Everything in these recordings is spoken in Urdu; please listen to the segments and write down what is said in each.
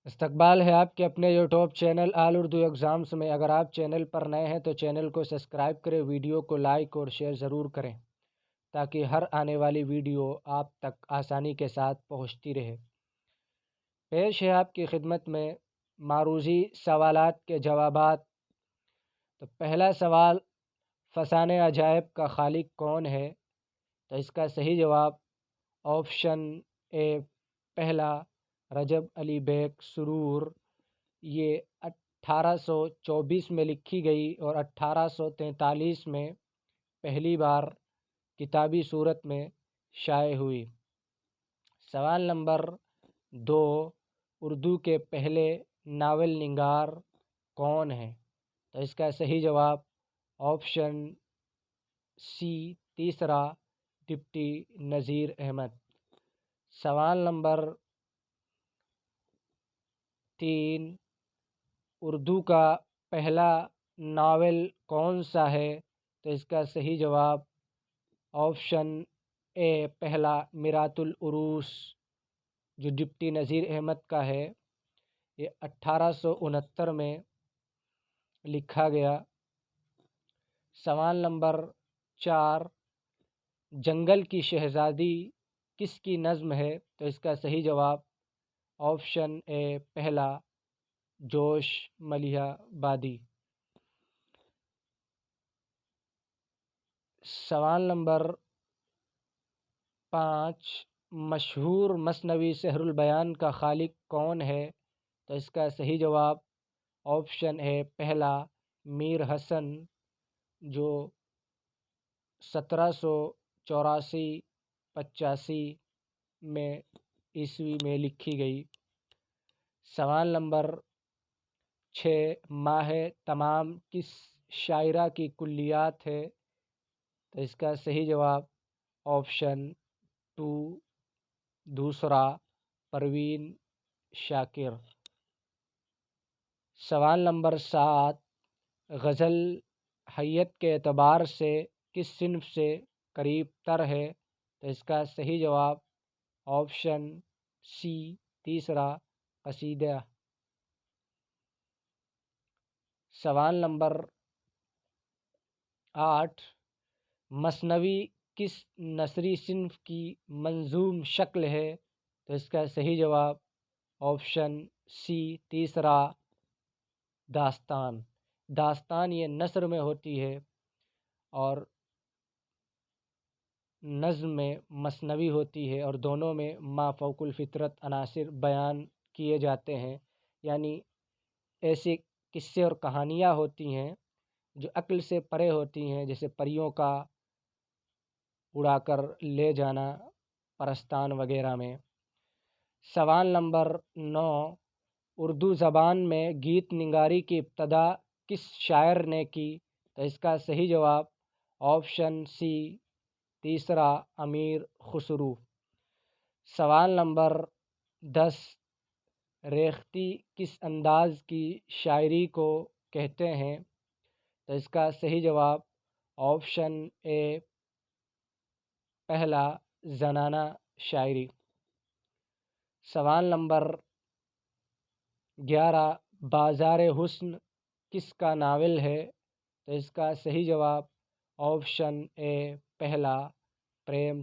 استقبال ہے آپ کے اپنے یوٹیوب چینل آل اردو ایگزامس میں۔ اگر آپ چینل پر نئے ہیں تو چینل کو سبسکرائب کریں، ویڈیو کو لائک اور شیئر ضرور کریں تاکہ ہر آنے والی ویڈیو آپ تک آسانی کے ساتھ پہنچتی رہے۔ پیش ہے آپ کی خدمت میں معروضی سوالات کے جوابات۔ تو پہلا سوال، فسانہ عجائب کا خالق کون ہے؟ تو اس کا صحیح جواب آپشن اے پہلا رجب علی بیگ سرور۔ یہ 1824 میں لکھی گئی اور 1843 میں پہلی بار کتابی صورت میں شائع ہوئی۔ سوال نمبر 2، اردو کے پہلے ناول نگار کون ہیں؟ تو اس کا صحیح جواب آپشن سی تیسرا ڈپٹی نذیر احمد۔ سوال نمبر 3، اردو کا پہلا ناول کون سا ہے؟ تو اس کا صحیح جواب آپشن اے پہلا میرات العروس، جو ڈپٹی نذیر احمد کا ہے۔ یہ 1869 میں لکھا گیا۔ سوال نمبر 4، جنگل کی شہزادی کس کی نظم ہے؟ تو اس کا صحیح جواب آپشن اے پہلا جوش ملیحہ بادی۔ سوال نمبر 5، مشہور مثنوی سحر البیان کا خالق کون ہے؟ تو اس کا صحیح جواب آپشن اے پہلا میر حسن، جو 1784-85 میں عیسوی میں لکھی گئی۔ سوال نمبر 6، ماہ تمام کس شاعرہ کی کلیات ہے؟ تو اس کا صحیح جواب آپشن 2 دوسرا پروین شاکر۔ سوال نمبر 7، غزل حیت کے اعتبار سے کس صنف سے قریب تر ہے؟ تو اس کا صحیح جواب آپشن سی تیسرا قصیدہ۔ سوال نمبر 8، مثنوی کس نثری صنف کی منظوم شکل ہے؟ تو اس کا صحیح جواب آپشن سی تیسرا داستان۔ داستان یہ نثر میں ہوتی ہے اور نظم میں مثنوی ہوتی ہے، اور دونوں میں ما فوق الفطرت عناصر بیان کیے جاتے ہیں، یعنی ایسے قصے اور کہانیاں ہوتی ہیں جو عقل سے پرے ہوتی ہیں، جیسے پریوں کا اڑا کر لے جانا پرستان وغیرہ میں۔ سوال نمبر 9، اردو زبان میں گیت نگاری کی ابتدا کس شاعر نے کی؟ تو اس کا صحیح جواب آپشن سی تیسرا امیر خسرو۔ سوال نمبر 10، ریختہ کس انداز کی شاعری کو کہتے ہیں؟ تو اس کا صحیح جواب آپشن اے پہلا زنانہ شاعری۔ سوال نمبر 11، بازار حسن کس کا ناول ہے؟ تو اس کا صحیح جواب آپشن اے پہلا پریم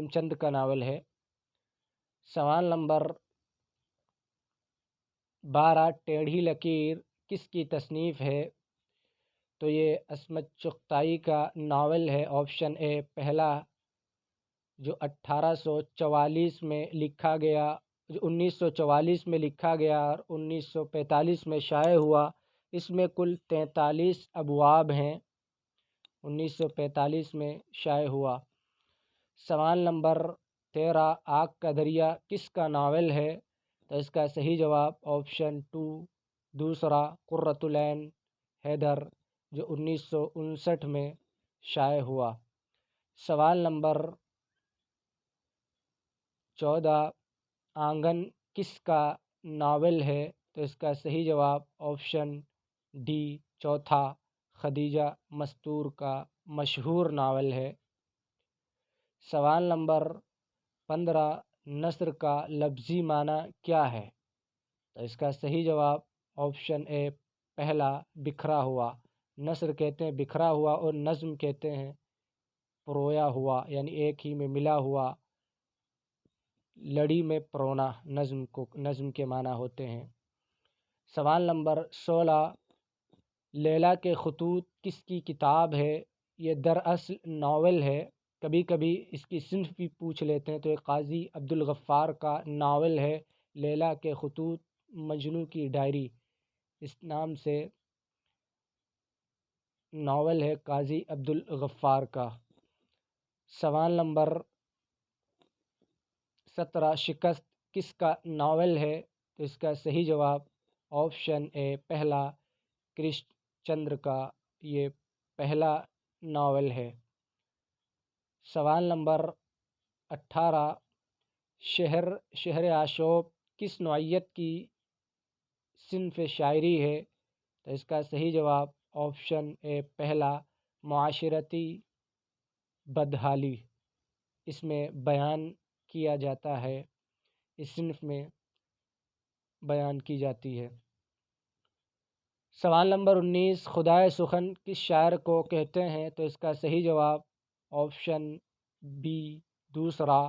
چند کا ناول ہے۔ سوال نمبر 12، ٹیڑھی لکیر کس کی تصنیف ہے؟ تو یہ عصمت چغتائی کا ناول ہے۔ آپشن اے پہلا، جو 1844 میں لکھا گیا، جو 1944 میں لکھا گیا اور 1945 میں شائع ہوا۔ اس میں کل 43 ابواب ہیں، 1945 میں شائع ہوا۔ سوال نمبر 13، آگ کا دریا کس کا ناول ہے؟ تو اس کا صحیح جواب آپشن 2 دوسرا قرۃ العین حیدر، جو 1959 میں شائع ہوا۔ سوال نمبر 14، آنگن کس کا ناول ہے؟ تو اس کا صحیح جواب آپشن ڈی چوتھا خدیجہ مستور کا مشہور ناول ہے۔ سوال نمبر 15، نثر کا لفظی معنی کیا ہے؟ تو اس کا صحیح جواب آپشن اے پہلا بکھرا ہوا۔ نثر کہتے ہیں بکھرا ہوا اور نظم کہتے ہیں پرویا ہوا، یعنی ایک ہی میں ملا ہوا، لڑی میں پرونا نظم کے معنی ہوتے ہیں۔ سوال نمبر 16، لیلا کے خطوط کس کی کتاب ہے؟ یہ دراصل ناول ہے، کبھی کبھی اس کی صنف بھی پوچھ لیتے ہیں، تو یہ قاضی عبدالغفار کا ناول ہے لیلا کے خطوط مجنوں کی ڈائری، اس نام سے ناول ہے قاضی عبدالغفار کا۔ سوال نمبر 17، شکست کس کا ناول ہے؟ تو اس کا صحیح جواب آپشن اے پہلا کرشن چندر کا یہ پہلا ناول ہے۔ سوال نمبر 18، شہر آشوب کس نوعیت کی صنف شاعری ہے؟ تو اس کا صحیح جواب آپشن اے پہلا معاشرتی بدحالی، اس میں بیان کیا جاتا ہے، اس صنف میں بیان کی جاتی ہے۔ سوال نمبر 19، خدائے سخن کس شاعر کو کہتے ہیں؟ تو اس کا صحیح جواب آپشن بی دوسرا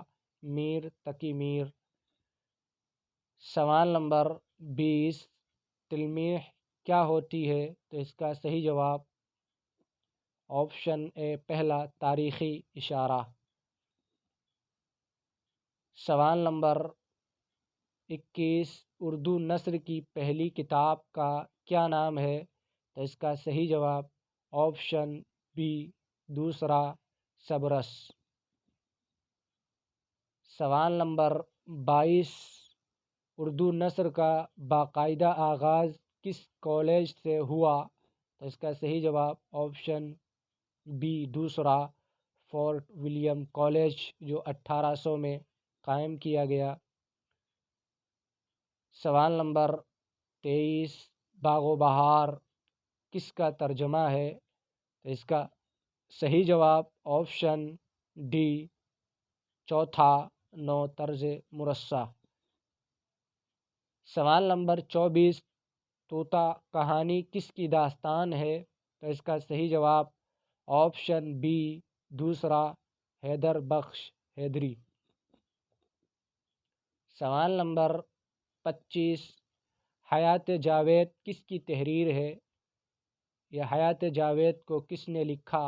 میر تقی میر۔ سوال نمبر 20، تلمیح کیا ہوتی ہے؟ تو اس کا صحیح جواب آپشن اے پہلا تاریخی اشارہ۔ سوال نمبر 21، اردو نثر کی پہلی کتاب کا کیا نام ہے؟ تو اس کا صحیح جواب آپشن بی دوسرا سبرس۔ سوال نمبر 22، اردو نثر کا باقاعدہ آغاز کس کالج سے ہوا؟ تو اس کا صحیح جواب آپشن بی دوسرا فورٹ ولیم کالج، جو 1800 میں قائم کیا گیا۔ سوال نمبر 23، باغ و بہار کس کا ترجمہ ہے؟ تو اس کا صحیح جواب آپشن ڈی چوتھا نو طرز مرصع۔ سوال نمبر 24، طوطا کہانی کس کی داستان ہے؟ تو اس کا صحیح جواب آپشن بی دوسرا حیدر بخش حیدری۔ سوال نمبر 25، حیات جاوید کس کی تحریر ہے؟ یہ حیات جاوید کو کس نے لکھا؟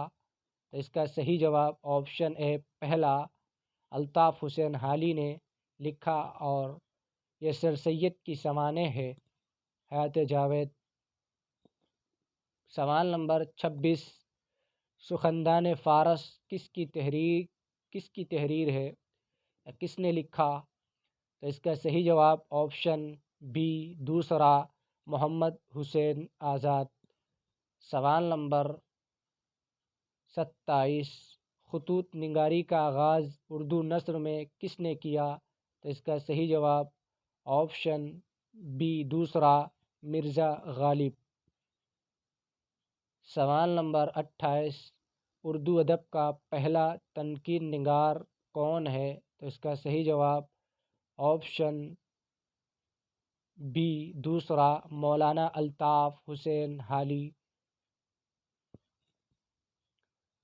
تو اس کا صحیح جواب آپشن اے پہلا الطاف حسین حالی نے لکھا، اور یہ سر سید کی سوانح ہے حیات جاوید۔ سوال نمبر 26، سخندان فارس کس کی تحریر ہے؟ کس نے لکھا؟ تو اس کا صحیح جواب آپشن بی دوسرا محمد حسین آزاد۔ سوال نمبر 27، خطوط نگاری کا آغاز اردو نثر میں کس نے کیا؟ تو اس کا صحیح جواب آپشن بی دوسرا مرزا غالب۔ سوال نمبر 28، اردو ادب کا پہلا تنقید نگار کون ہے؟ تو اس کا صحیح جواب آپشن بی دوسرا مولانا الطاف حسین حالی۔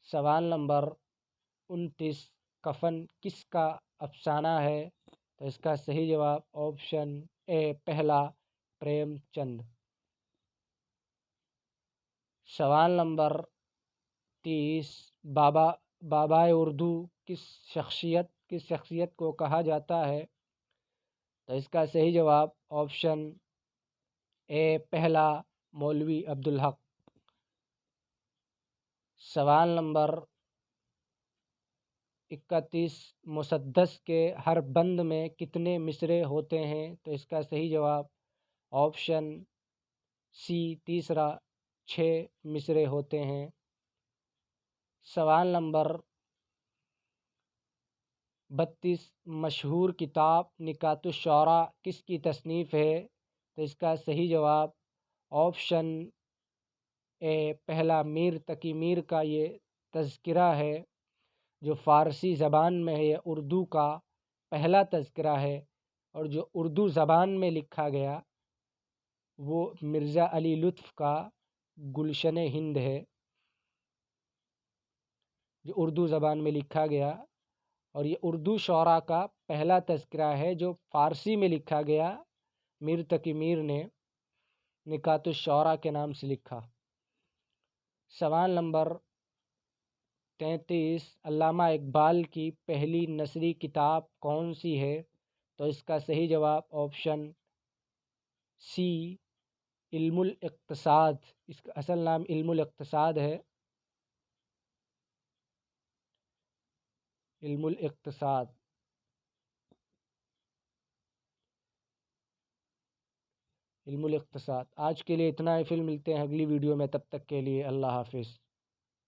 سوال نمبر 29، کفن کس کا افسانہ ہے؟ تو اس کا صحیح جواب آپشن اے پہلا پریم چند۔ سوال نمبر 30، بابائے اردو کس شخصیت کو کہا جاتا ہے؟ تو اس کا صحیح جواب آپشن اے پہلا مولوی عبدالحق۔ سوال نمبر 31، مسدس کے ہر بند میں کتنے مصرعے ہوتے ہیں؟ تو اس کا صحیح جواب آپشن سی تیسرا 6 مصرعے ہوتے ہیں۔ سوال نمبر 32، مشہور کتاب نکات الشعراء کس کی تصنیف ہے؟ تو اس کا صحیح جواب آپشن اے پہلا میر تقی میر کا یہ تذکرہ ہے، جو فارسی زبان میں ہے۔ یہ اردو کا پہلا تذکرہ ہے، اور جو اردو زبان میں لکھا گیا وہ مرزا علی لطف کا گلشن ہند ہے، جو اردو زبان میں لکھا گیا، اور یہ اردو شعراء کا پہلا تذکرہ ہے جو فارسی میں لکھا گیا۔ میر تقی میر نے نکات الشعراء کے نام سے لکھا۔ سوال نمبر 33، علامہ اقبال کی پہلی نثری کتاب کون سی ہے؟ تو اس کا صحیح جواب آپشن سی، علم الاقتصاد۔ اس کا اصل نام علم الاقتصاد ہے، علم الاقتصاد۔ علم الاقتصاد۔ آج کے لیے اتنا ہی، پھر ملتے ہیں اگلی ویڈیو میں، تب تک کے لیے اللہ حافظ۔